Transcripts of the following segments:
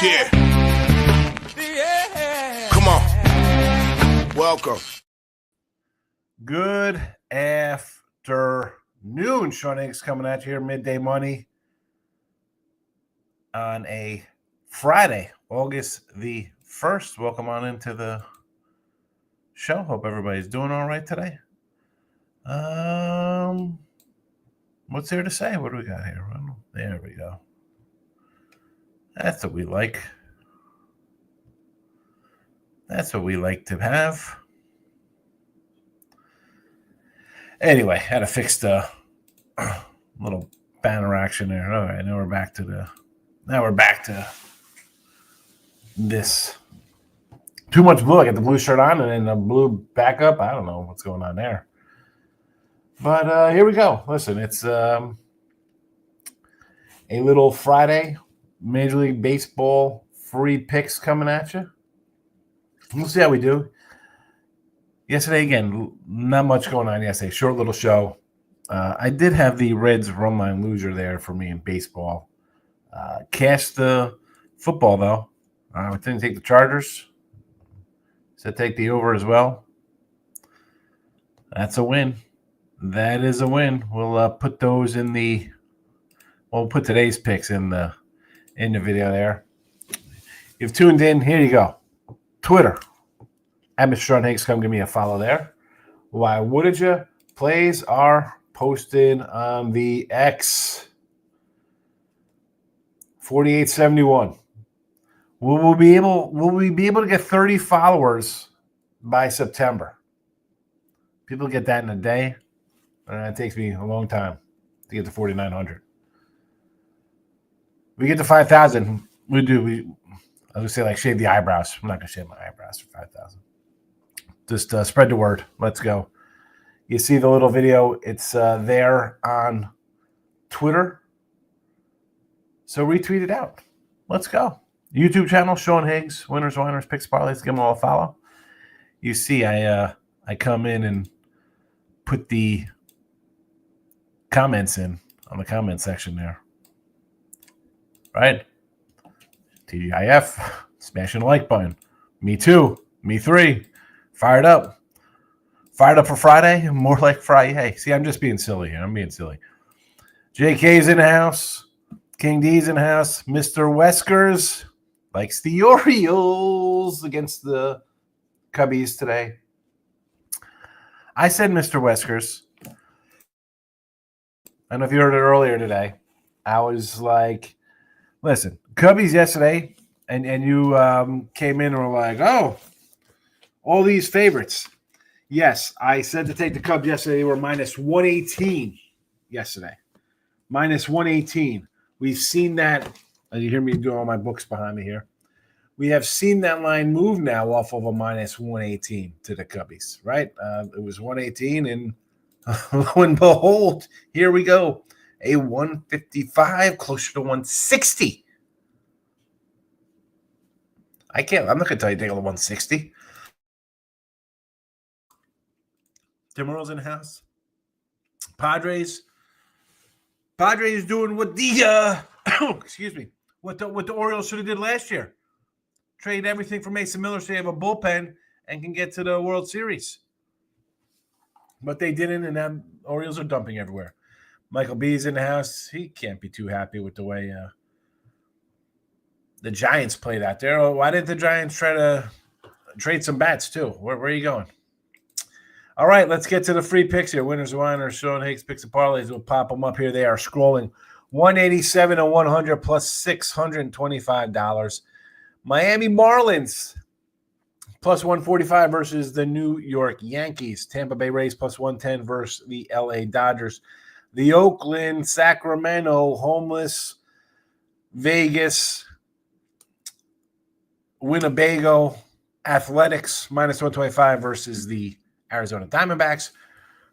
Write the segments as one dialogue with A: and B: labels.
A: Yeah. Come on. Welcome.
B: Good afternoon. Sean Higgs coming at you here, Midday Money on a Friday, August the 1st. Welcome on into the show. Hope everybody's doing all right today. What's there to say? What do we got here? There we go. That's what we like. That's what we like to have. Anyway, had to fix the little banner action there. All right, now we're back to this. Too much blue. I got the blue shirt on and then the blue backup. I don't know what's going on there. But here we go. Listen, it's a little Friday Major League Baseball free picks coming at you. We'll see how we do. Yesterday, again, not much going on yesterday. Short little show. I did have the Reds run line loser there for me in baseball. Cashed the football, though. I didn't take the Chargers. So take the over as well. That's a win. That is a win. We'll put those in the. We'll put today's picks in the video there. You've tuned in. Here you go. Twitter. At Mr. Sean Higgs. Come give me a follow there. Why wouldn't you? Plays are posted on the X. 4871. Will we be able to get 30 followers by September? People get that in a day. It takes me a long time to get to 4,900. We get to 5,000. I was gonna say shave the eyebrows. I'm not gonna shave my eyebrows for 5,000. Just spread the word. Let's go. You see the little video? It's there on Twitter. So retweet it out. Let's go. YouTube channel, Sean Higgs, Winners, Whiners, Picks, Parlays. Give them all a follow. You see, I come in and put the comments in on the comment section there. Right? TGIF, smashing the like button. Me too. Me three. Fired up. Fired up for Friday. More like Friday. Hey, see, I'm just being silly here. I'm being silly. JK's in the house. King D's in the house. Mr. Weskers likes the Orioles against the Cubbies today. I said Mr. Weskers. I don't know if you heard it earlier today. I was like, listen, Cubbies yesterday, and you came in and were like, oh, all these favorites. Yes, I said to take the Cubs yesterday. They were minus 118 yesterday. Minus 118. We've seen that. You hear me doing all my books behind me here. We have seen that line move now off of a minus 118 to the Cubbies, right? It was 118, and lo and behold, here we go. A 155, closer to 160. I'm not going to tell you to take a 160. Tim Earl's in the house. Padres doing what the what the Orioles should have did last year. Trade everything for Mason Miller so they have a bullpen and can get to the World Series. But they didn't, and now Orioles are dumping everywhere. Michael B's in the house. He can't be too happy with the way the Giants played out there. Why didn't the Giants try to trade some bats too? Where are you going? All right, let's get to the free picks here. Winners, Whiners, Sean Higgs, Picks and Parlays. We'll pop them up here. They are scrolling 187 and 100 plus $625. Miami Marlins plus 145 versus the New York Yankees. Tampa Bay Rays plus 110 versus the LA Dodgers. The Oakland, Sacramento, homeless, Vegas, Winnebago Athletics minus 125 versus the Arizona Diamondbacks.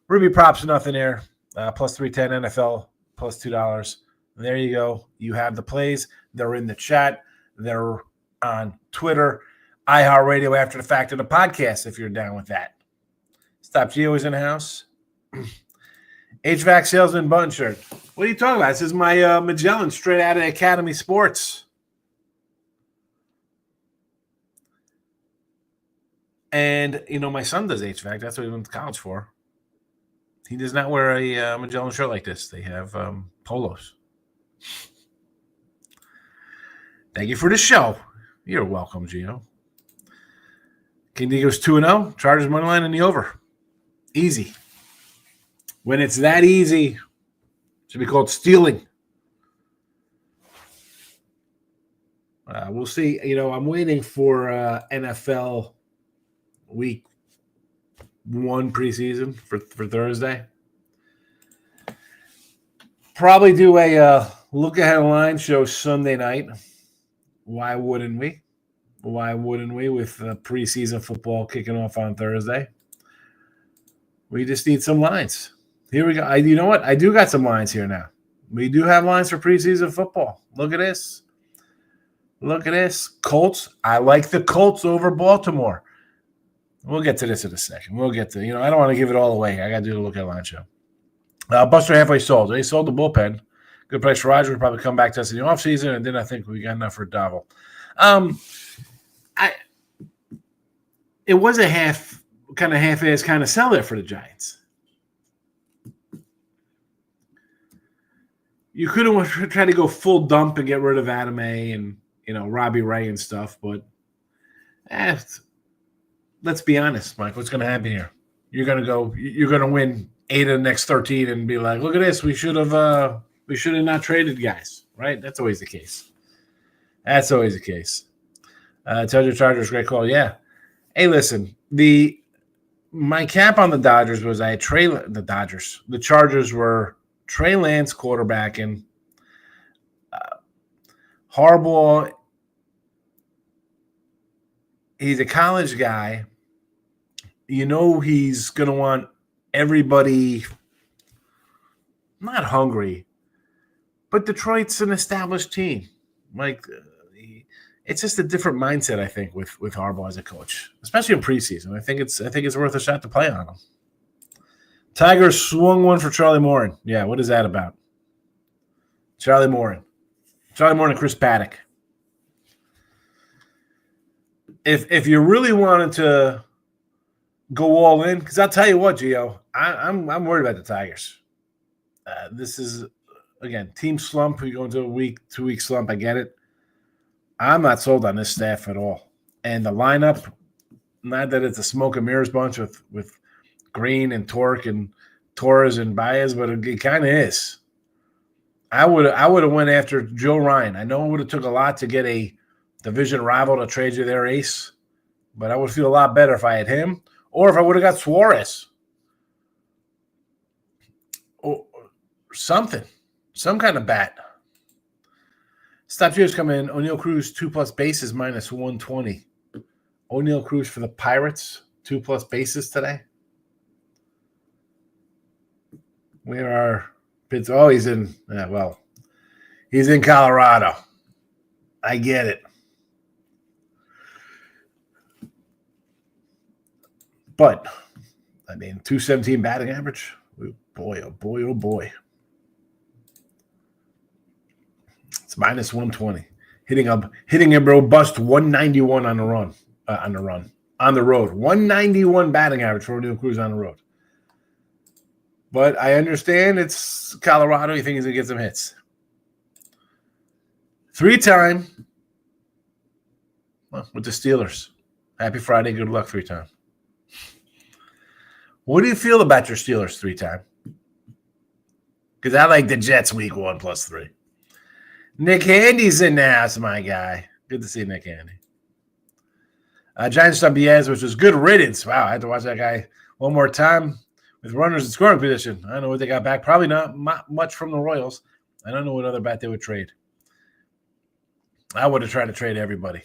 B: Ruby props, nothing there. Plus 310 NFL, plus $2. There you go. You have the plays. They're in the chat. They're on Twitter, iHeartRadio after the fact of the podcast, if you're down with that. Stop Geo is in the house. HVAC salesman button shirt. What are you talking about? This is my Magellan straight out of Academy Sports. And, my son does HVAC. That's what he went to college for. He does not wear a Magellan shirt like this. They have polos. Thank you for the show. You're welcome, Gio. King D goes 2-0. Chargers money line in the over. Easy. When it's that easy, it should be called stealing. We'll see. I'm waiting for NFL week 1 preseason for Thursday. Probably do a look ahead line show Sunday night. Why wouldn't we? Why wouldn't we with preseason football kicking off on Thursday? We just need some lines. Here we go. You know what? I do got some lines here now. We do have lines for preseason football. Look at this. Look at this. Colts. I like the Colts over Baltimore. We'll get to this in a second. We'll get to, I don't want to give it all away. I got to do the look at line show. Buster halfway sold. They sold the bullpen. Good price for Roger. Would probably come back to us in the offseason, and then I think we got enough for Davo. It was a half-ass kind of sell there for the Giants. You could have tried to go full dump and get rid of Adam A. and Robbie Ray and stuff, but let's be honest, Mike. What's going to happen here? You're going to win 8 of the next 13 and be like, look at this. We should have not traded guys, right? That's always the case. That's always the case. Chargers, great call. Yeah. Hey, listen, my cap on the Dodgers was the Chargers were Trey Lance quarterbacking. Harbaugh, he's a college guy. He's going to want everybody not hungry, but Detroit's an established team. It's just a different mindset, I think, with Harbaugh as a coach, especially in preseason. I think it's worth a shot to play on him. Tigers swung one for Charlie Morin. Yeah, what is that about? Charlie Morin and Chris Paddock. If you really wanted to go all in, because I'll tell you what, Gio, I'm worried about the Tigers. This is, again, team slump. We go into a 2-week slump. I get it. I'm not sold on this staff at all. And the lineup, not that it's a smoke and mirrors bunch with Green and Torque and Torres and Baez, but it kind of is. I would have went after Joe Ryan. I know it would have took a lot to get a division rival to trade you their ace, but I would feel a lot better if I had him or if I would have got Suarez or something, some kind of bat. Stop viewers come in. O'Neal Cruz 2+ bases minus 120. O'Neal Cruz for the Pirates 2+ bases today. Where are Pitts? Oh, he's in. He's in Colorado. I get it. But, 217 batting average. Boy, oh boy, oh boy. It's minus 120. Hitting a robust 191 on the road. 191 batting average for O'Neal Cruz on the road. But I understand it's Colorado. You think he's going to get some hits. 3-time with the Steelers. Happy Friday. Good luck 3-time. What do you feel about your Steelers 3-time? Because I like the Jets week 1 +3. Nick Handy's in the house, my guy. Good to see Nick Handy. Giants on Biaz, which was good riddance. Wow, I had to watch that guy one more time with runners in scoring position. I don't know what they got back. Probably not much from the Royals. I don't know what other bat they would trade. I would have tried to trade everybody.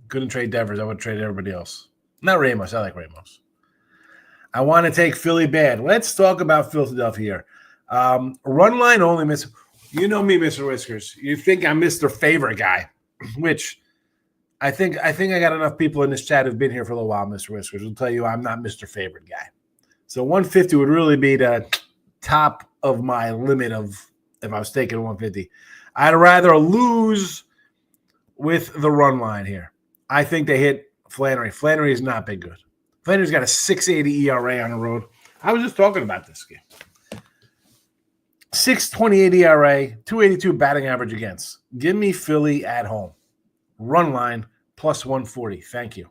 B: Couldn't trade Devers. I would have traded everybody else. Not Ramos. I like Ramos. I want to take Philly bad. Let's talk about Philadelphia here. Run line only, Miss. You know me, Mr. Whiskers. You think I'm Mr. Favorite guy, which I think I got enough people in this chat who've been here for a little while, Mr. Whiskers. Will tell you I'm not Mr. Favorite guy. So 150 would really be the top of my limit of if I was taking 150. I'd rather lose with the run line here. I think they hit Flannery. Flannery has not been good. Flanders got a 6.80 ERA on the road. I was just talking about this game. 6.28 ERA, 282 batting average against. Give me Philly at home. Run line plus 140. Thank you.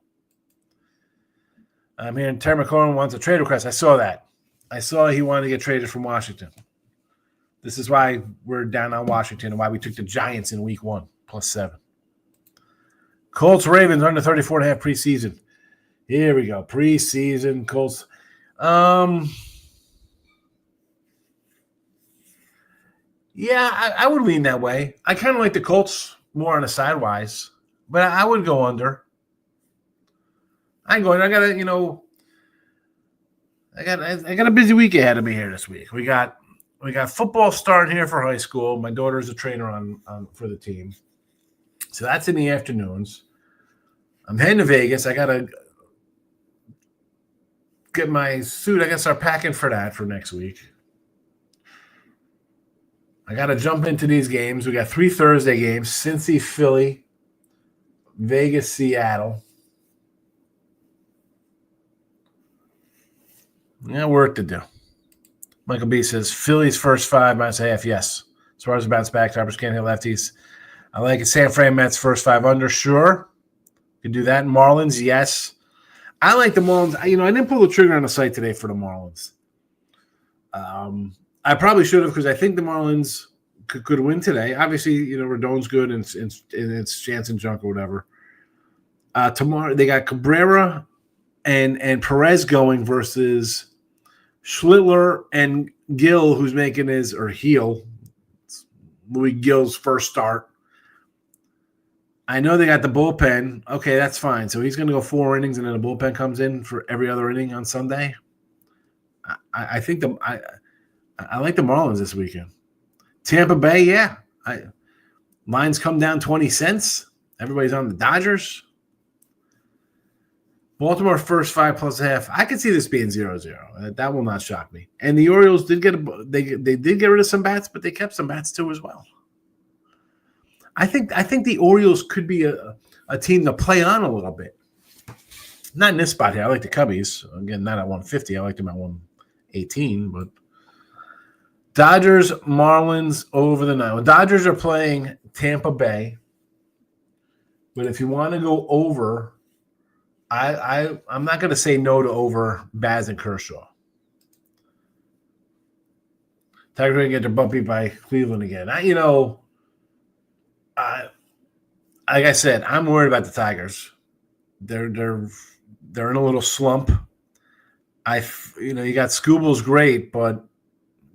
B: I'm hearing Terry McLaurin wants a trade request. I saw that. I saw he wanted to get traded from Washington. This is why we're down on Washington and why we took the Giants in week 1, plus 7. Colts Ravens under 34.5 preseason. Here we go. Preseason Colts. Yeah, I would lean that way. I kind of like the Colts more on a sidewise, but I would go under. I got a busy week ahead of me here this week. We got football starting here for high school. My daughter's a trainer on for the team, so that's in the afternoons. I'm heading to Vegas. I gotta get my suit. I gotta start packing for that for next week. I got to jump into these games. We got 3 Thursday games: Cincy, Philly, Vegas, Seattle. Yeah, work to do. Michael B says Philly's first 5 -1/2. Yes. As far as the bounce back, Toppers can't hit lefties. I like it. San Fran Mets first 5 under. Sure, can do that. Marlins, yes. I like the Marlins. I didn't pull the trigger on the site today for the Marlins. I probably should have because I think the Marlins could win today. Obviously, Rodon's good and it's Jansen junk or whatever. Tomorrow they got Cabrera and Perez going versus Schlittler and Gill, who's making Louis Gill's first start. I know they got the bullpen. Okay, that's fine. So he's going to go 4 innings, and then the bullpen comes in for every other inning on Sunday. I think I like the Marlins this weekend. Tampa Bay, yeah. Lines come down 20 cents. Everybody's on the Dodgers. Baltimore first 5 +1/2. I could see this being 0-0. That will not shock me. And the Orioles did they did get rid of some bats, but they kept some bats too as well. I think the Orioles could be a team to play on a little bit. Not in this spot here. I like the Cubbies. Again, not at 150. I like them at 118, but Dodgers, Marlins over the 9. Well, Dodgers are playing Tampa Bay, but if you want to go over, I'm not going to say no to over Baz and Kershaw. Tigers are going to get their butt beat by Cleveland again. Like I said, I'm worried about the Tigers. They're in a little slump. You got Scooble's great, but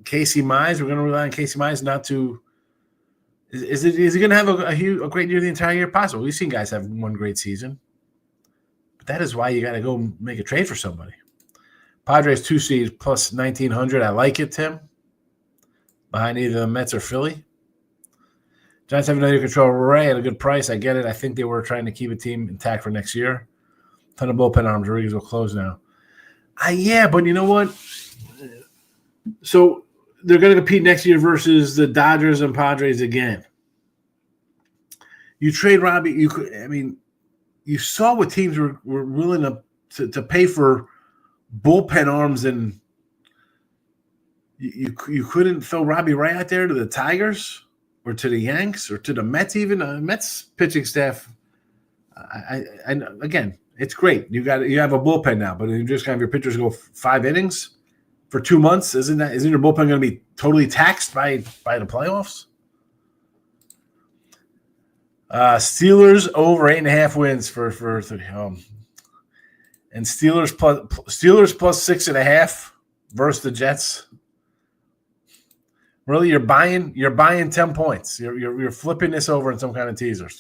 B: Casey Mize, we're going to rely on Casey Mize not to. Is he going to have a great year the entire year? Possible. We've seen guys have one great season, but that is why you got to go make a trade for somebody. Padres 2 seed plus 1,900. I like it, Tim. Behind either the Mets or Philly. Giants have another control Ray at a good price. I get it. I think they were trying to keep a team intact for next year. Ton of bullpen arms. Rodriguez will close now. Yeah, but you know what? So they're going to compete next year versus the Dodgers and Padres again. You trade Robbie. You saw what teams were willing to pay for bullpen arms, and you couldn't throw Robbie Ray out there to the Tigers or to the Yanks or to the Mets even. Mets pitching staff. Again, it's great. You have a bullpen now, but you just have your pitchers go 5 innings for 2 months. Isn't your bullpen going to be totally taxed by the playoffs? Steelers over 8.5 wins for and Steelers plus 6.5 versus the Jets. Really, you're buying 10 points. You're flipping this over in some kind of teaser.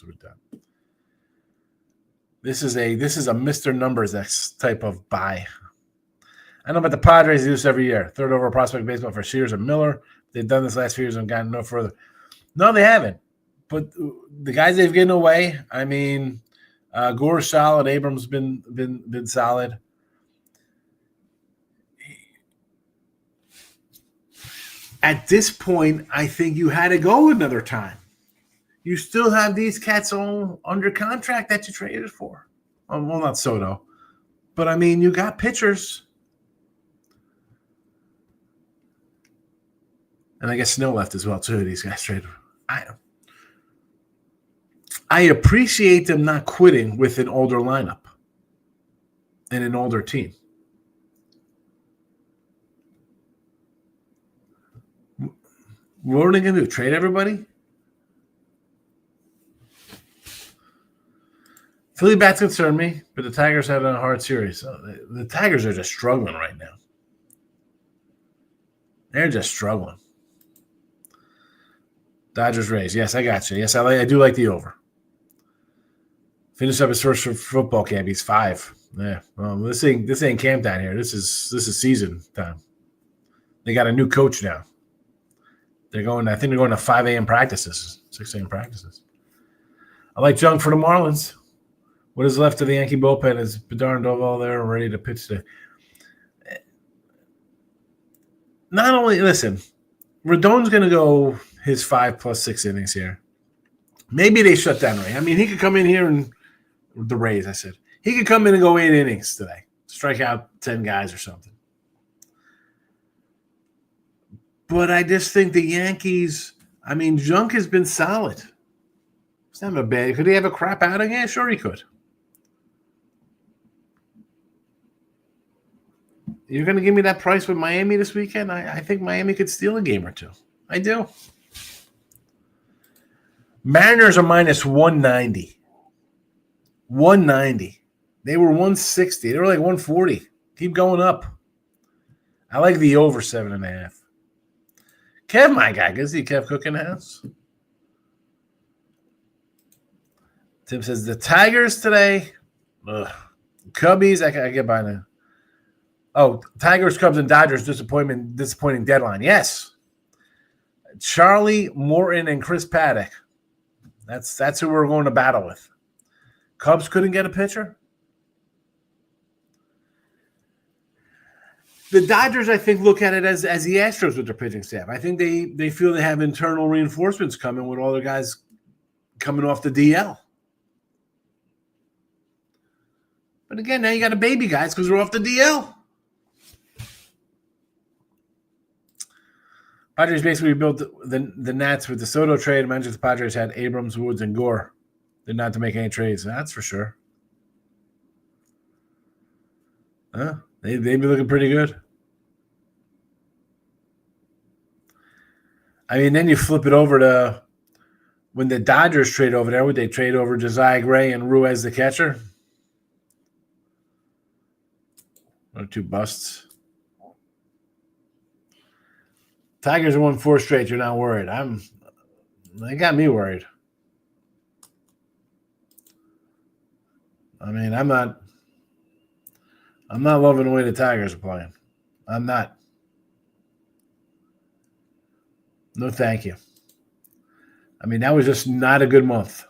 B: This is a Mr. Numbers X type of buy. I know about the Padres. They do this every year. Third over prospect baseball for Shears and Miller. They've done this last few years and gotten no further. No, they haven't. But the guys they've given away, Gore's solid. Abrams been solid. At this point, I think you had to go another time. You still have these cats all under contract that you traded for. Well, not Soto, But, I mean, you got pitchers. And I guess Snow left as well, too. These guys traded. I appreciate them not quitting with an older lineup and an older team. What are they going to do? Trade everybody? Philly bats concern me, but the Tigers have a hard series. So the Tigers are just struggling right now. They're just struggling. Dodgers Rays. Yes, I got you. Yes, I do like the over. Finished up his first football camp. He's 5. Yeah. Well, this ain't camp down here. This is season time. They got a new coach now. I think they're going to 5 a.m. practices, 6 a.m. practices. I like Jung for the Marlins. What is left of the Yankee bullpen is Bedard and Doval there ready to pitch today. Not only, listen, Rodon's going to go his 5 + 6 innings here. Maybe they shut down Ray. I mean, he could come in here and the Rays, I said. He could come in and go 8 innings today, strike out 10 guys or something. But I just think the Yankees, I mean, Junk has been solid. It's not a bad. Could he have a crap outing? Yeah, sure he could. You're going to give me that price with Miami this weekend? I think Miami could steal a game or two. I do. Mariners are minus 190. 190. They were 160. They were like 140. Keep going up. I like the over 7.5. Kev, my guy. Good to see Kev Cook in the house. Tim says the Tigers today. Ugh. Cubbies, I get by now. Oh, Tigers, Cubs, and Dodgers disappointing deadline. Yes. Charlie Morton and Chris Paddock. That's who we're going to battle with. Cubs couldn't get a pitcher. The Dodgers, I think, look at it as the Astros with their pitching staff. I think they feel they have internal reinforcements coming with all their guys coming off the DL. But again, now you got a baby guys because they're off the DL. Padres basically rebuilt the Nats with the Soto trade. Imagine the Padres had Abrams, Woods, and Gore. They're not to make any trades. That's for sure. They'd be looking pretty good. I mean, then you flip it over to when the Dodgers trade over there, would they trade over Josiah Gray and Ruiz the catcher? One or two busts. Tigers have won 4 straight. You're not worried. They got me worried. I mean, I'm not loving the way the Tigers are playing. I'm not. No, thank you. I mean, that was just not a good month.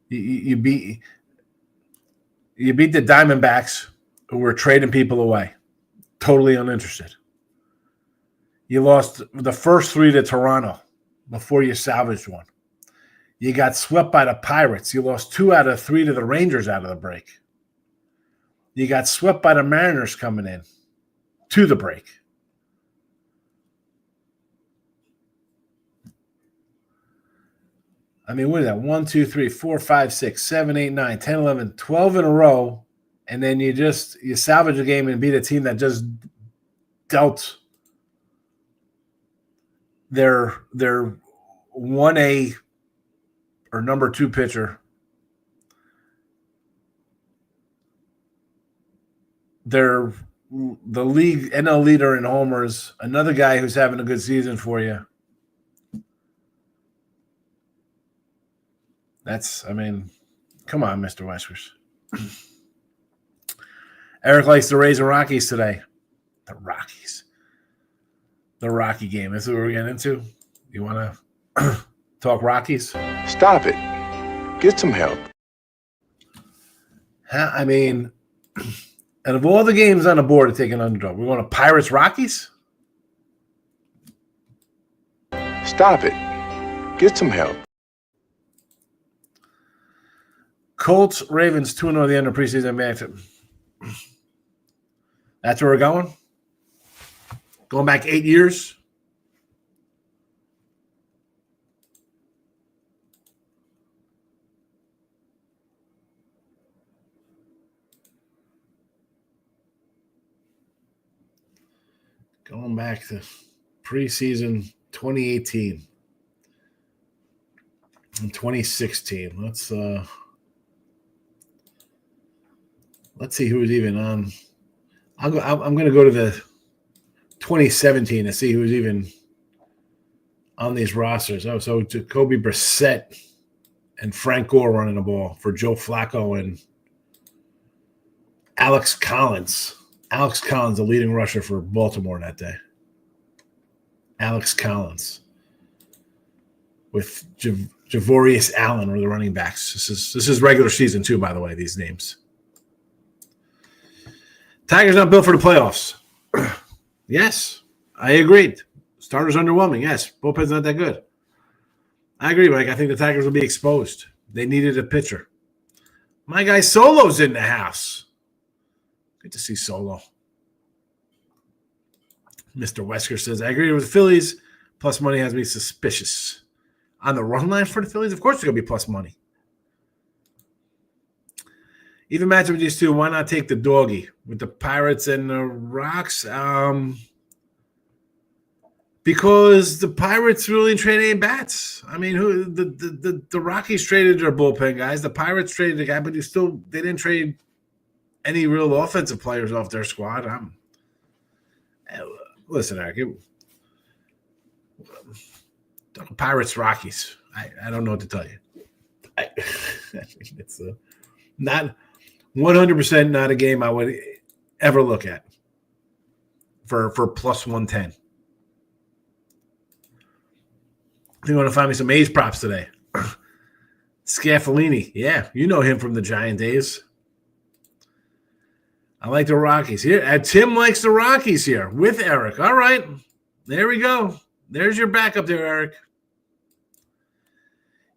B: You beat the Diamondbacks, who were trading people away, totally uninterested. You lost the first 3 to Toronto before you salvaged one. You got swept by the Pirates. You lost 2 out of 3 to the Rangers out of the break. You got swept by the Mariners coming in to the break. I mean, what is that? 1, 2, 3, 4, 5, 6, 7, 8, 9, 10, 11, 12 in a row. And then you salvage a game and beat a team that just dealt their 1A or number 2 pitcher. They're the league NL leader in homers. Another guy who's having a good season for you. Come on, Mr. Westers. Eric likes the Rays and Rockies today. The Rockies. The Rocky game. That's what we're getting into. You want to talk Rockies?
A: Stop it. Get some help.
B: I mean, out of all the games on the board to take an underdog, we want to Pirates Rockies?
A: Stop it. Get some help.
B: Colts Ravens 2-0 the end of preseason matchup. That's where we're going? Going back 8 years? Going back to preseason 2018 and 2016. Let's see who was even on. I'm going to go to the 2017 to see who's even on these rosters. Oh, so Jacoby Brissett and Frank Gore running the ball for Joe Flacco and Alex Collins. Alex Collins, the leading rusher for Baltimore that day. Alex Collins with Javorius Allen were the running backs. This is regular season too, by the way, these names. Tigers not built for the playoffs. Yes, I agreed. Starters underwhelming. Yes, bullpen's not that good. I agree, Mike. I think the Tigers will be exposed. They needed a pitcher. My guy Solo's in the house. Good to see Solo. Mr. Wesker says, I agree with the Phillies. Plus money has me suspicious. On the run line for the Phillies, of course it's going to be plus money. Even matchup with these two, why not take the doggy with the Pirates and the Rocks? Because the Pirates really traded any bats. I mean, the Rockies traded their bullpen guys. The Pirates traded the guy, but they didn't trade any real offensive players off their squad. Listen, Eric. Pirates, Rockies. I don't know what to tell you. It's not 100% not a game I would ever look at for plus 110. You want to find me some A's props today? Scaffellini. Yeah, you know him from the Giant days. I like the Rockies here. Tim likes the Rockies here with Eric. All right. There we go. There's your backup there, Eric.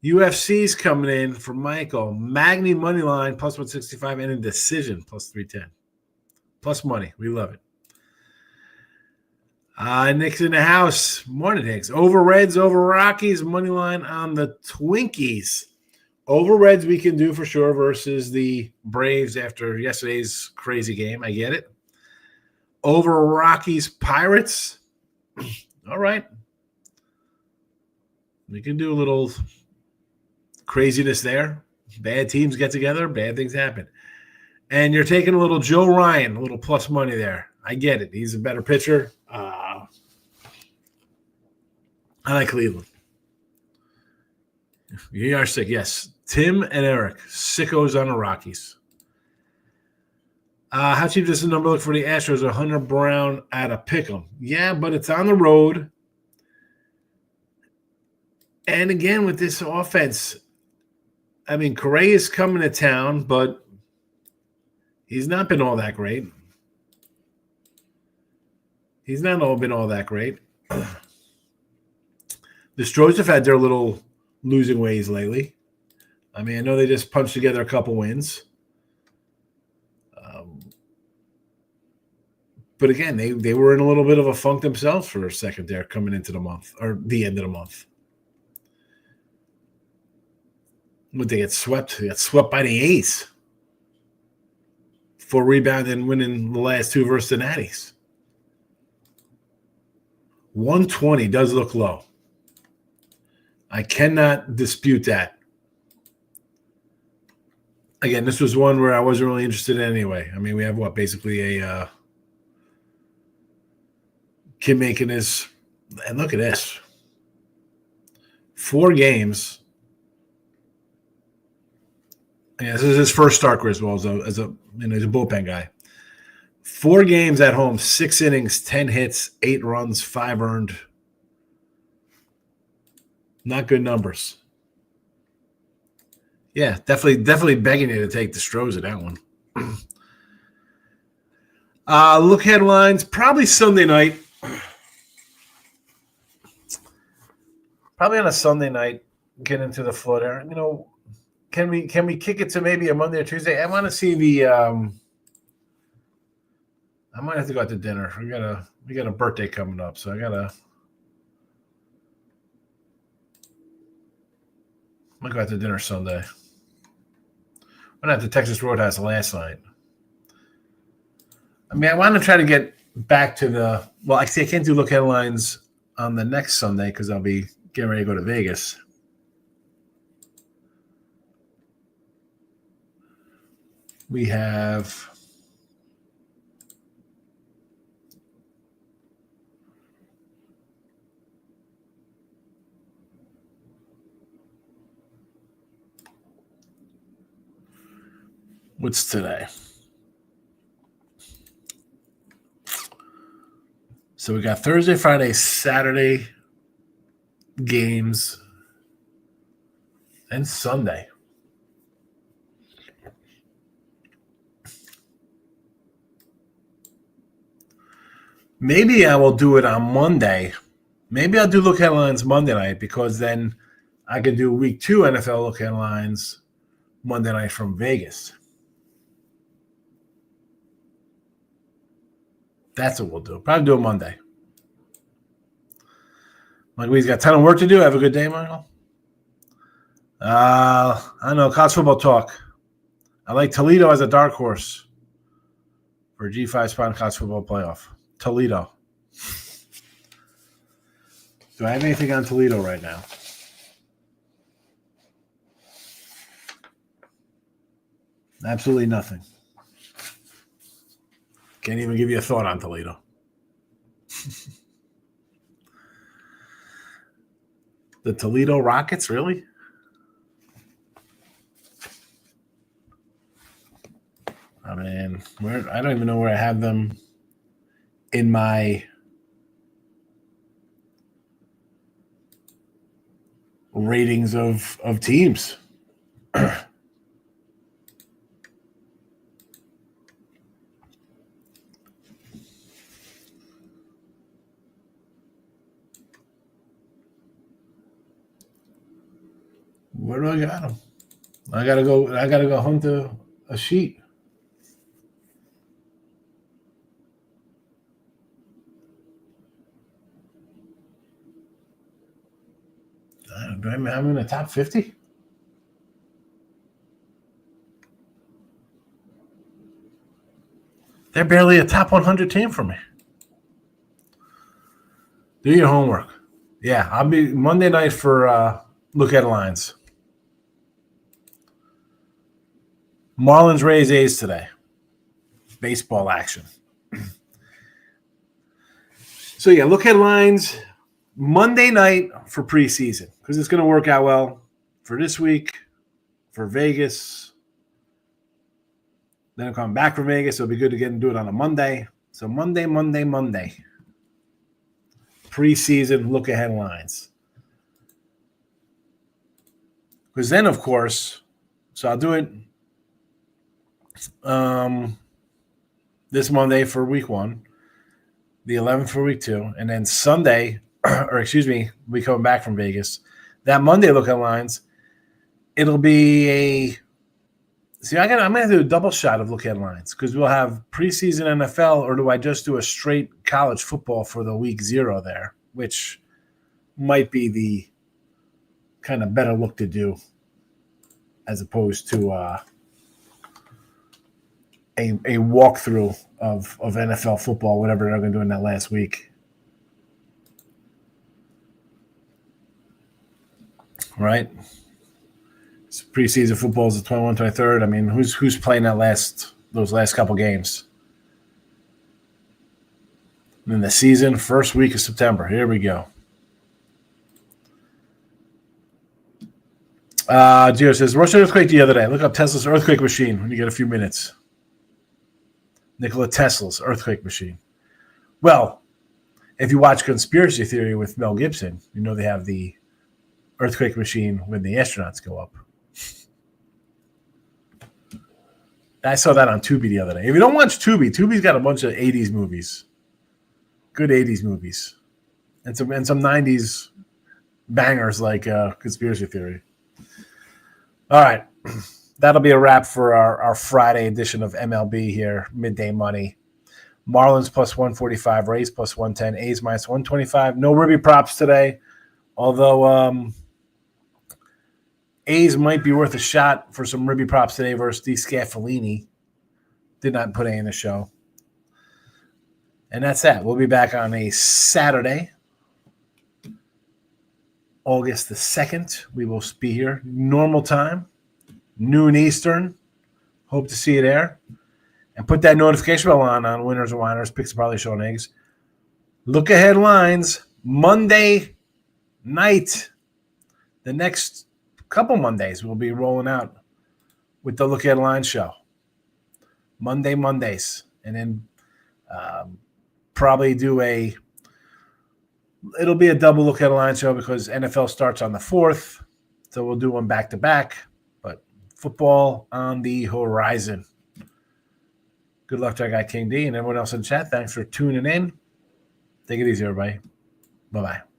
B: UFC's coming in for Michael. Magny money line plus 165 and a decision plus 310. Plus money. We love it. Nick's in the house. Morning, Higgs. Over Reds, over Rockies. Money line on the Twinkies. Over Reds we can do for sure versus the Braves after yesterday's crazy game. I get it. Over Rockies, Pirates. All right. We can do a little craziness there. Bad teams get together, bad things happen. And you're taking a little Joe Ryan, a little plus money there. I get it. He's a better pitcher. I like Cleveland. You are sick. Yes. Tim and Eric, sickos on the Rockies. How cheap does the number look for the Astros? Hunter Brown at a pick'em. Yeah, but it's on the road. And again, with this offense, I mean, Correa is coming to town, but he's not been all that great. He's not been all that great. The Stros have had their little losing ways lately. I mean, I know they just punched together a couple wins. But again, they were in a little bit of a funk themselves for a second there coming into the month or the end of the month. Would they get swept? They got swept by the A's. For rebound and winning the last two versus the Natties. 120 does look low. I cannot dispute that. Again, this was one where I wasn't really interested in anyway. I mean, we have basically a kid making his, and look at this. 4 games. Yeah, this is his first start, Griswold, as a bullpen guy. 4 games at home, 6 innings, 10 hits, 8 runs, 5 earned. Not good numbers. Yeah, definitely begging you to take the Stros at that one. Look headlines, probably Sunday night. Probably on a Sunday night, get into the flood era. You know, can we kick it to maybe a Monday or Tuesday? I want to see the I might have to go out to dinner. We got a birthday coming up, so I might go out to dinner Sunday. Went out to Texas Roadhouse last night. I mean, I want to try to get back to I can't do look headlines on the next Sunday because I'll be getting ready to go to Vegas. We have what's today? So we got Thursday, Friday, Saturday games, and Sunday. Maybe I will do it on Monday. Maybe I'll do look headlines Monday night because then I can do week 2 NFL look headlines Monday night from Vegas. That's what we'll do. Probably do it Monday. Michael, he's got a ton of work to do. Have a good day, Michael. I don't know. College football talk. I like Toledo as a dark horse for G5 spot in college football playoff. Toledo. Do I have anything on Toledo right now? Absolutely nothing. Can't even give you a thought on Toledo. The Toledo Rockets, really? I mean, I don't even know where I have them in my ratings of teams. Where do I got them? I gotta go hunt a sheet. Do I have them in the top 50? They're barely a top 100 team for me. Do your homework. Yeah, I'll be Monday night for look at lines. Marlins Rays A's today. Baseball action. So yeah, look at lines Monday night for preseason because it's going to work out well for this week, for Vegas. Then I'm coming back from Vegas, so it'll be good to get and do it on a Monday. So Monday. Preseason look ahead lines. Because then, of course, so I'll do it this Monday for week 1, the 11th for week 2, and then Sunday, we coming back from Vegas. That Monday look at lines, it'll be I'm gonna do a double shot of look at lines because we'll have preseason NFL, or do I just do a straight college football for the week 0 there, which might be the kind of better look to do as opposed to a walkthrough of NFL football, whatever they're going to do in that last week. Right? So preseason football is the 21, 23rd. I mean, who's playing those last couple games? And then the season, first week of September. Here we go. Gio says, Russian earthquake the other day. Look up Tesla's earthquake machine when you get a few minutes. Nikola Tesla's earthquake machine. Well, if you watch Conspiracy Theory with Mel Gibson, you know they have the earthquake machine when the astronauts go up. I saw that on Tubi the other day. If you don't watch Tubi's got a bunch of 80s movies. Good 80s movies. And some 90s bangers like Conspiracy Theory. All right. That'll be a wrap for our Friday edition of MLB here, Midday Money. Marlins plus 145, Rays plus 110, A's minus 125. No Ribby props today, although A's might be worth a shot for some Ribby props today versus DeScafellini. Did not put A in the show. And that's that. We'll be back on a Saturday, August the 2nd. We will be here. Normal time, noon Eastern. Hope to see you there. And put that notification bell on Winners and Winers, Picks and Parlay Show and Eggs. Look ahead lines Monday night. The next couple Mondays we'll be rolling out with the Look Ahead Line show. Mondays. And then probably it'll be a double Look Ahead Line show because NFL starts on the 4th. So we'll do one back to back. But football on the horizon. Good luck to our guy King D and everyone else in the chat. Thanks for tuning in. Take it easy, everybody. Bye-bye.